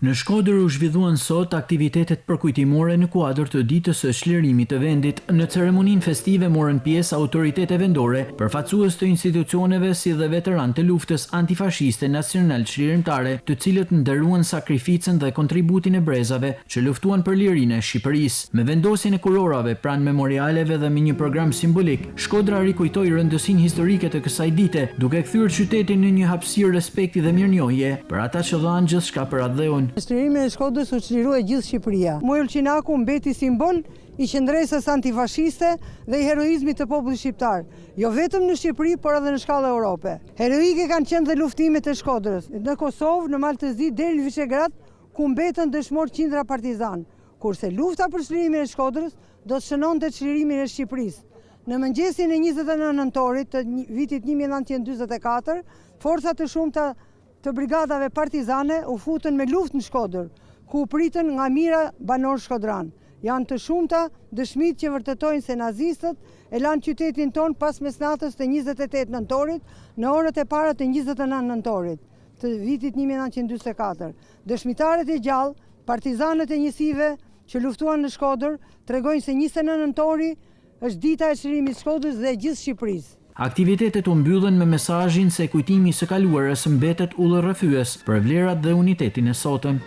Në Shkodër u zhvilluan sot aktivitetet përkujtimore në kuadër të ditës së çlirimit të vendit. Në ceremoninë festive morën pjesë autoritete vendore, përfaqësues të institucioneve si dhe veteranë të luftës antifashiste nacional çlirimtare, të cilët nderuan sakrificën dhe kontributin e brezave që luftuan për lirinë e Shqipërisë. Me vendosjen e kurorave pranë memorialeve dhe me një program simbolik, Shkodra rikujtoi rëndësinë historike të kësaj dite, duke kthyer qytetin në një hapësirë respekti dhe mirënjohje për ata që dhanë gjithçka për atë dheun. Çlirimin e Shkodrës u çlirua gjithë Shqipëria. Muj Ulqinaku mbeti simbol i qendresës antifashiste dhe i heroizmit të popullit shqiptar, jo vetëm në Shqipëri, por edhe në shkallë Europe. Heroike kanë qenë dhe luftimet e Shkodrës, në Kosovë, në Maltëzi, deri në Vishegrad, ku mbetën dëshmor qindra partizan, kurse lufta për çlirimin e Shkodrës do të shënonte çlirimin e Shqipërisë. Në mëngjesin e 29 nëntorit të vitit 1944, forca të shumta të brigadave partizane u futën me luftë në Shkodër, ku u pritën nga mijëra banor shkodran. Janë të shumta dëshmitë që vërtetojnë se nazistët e lanë qytetin ton pas mesnatës të 28 nëntorit në orët e para të 29 nëntorit të vitit 1944. Dëshmitarët e gjallë, partizanët e njësive që luftuan në Shkodër, tregojnë se 29 nëntori është dita e çlirimit të Shkodrës dhe e gjithë Shqipërisë. Aktivitetet u mbyllen me mesazhin se kujtimi i së kaluarës mbetet udhërrëfyes për vlerat dhe unitetin e sotëm.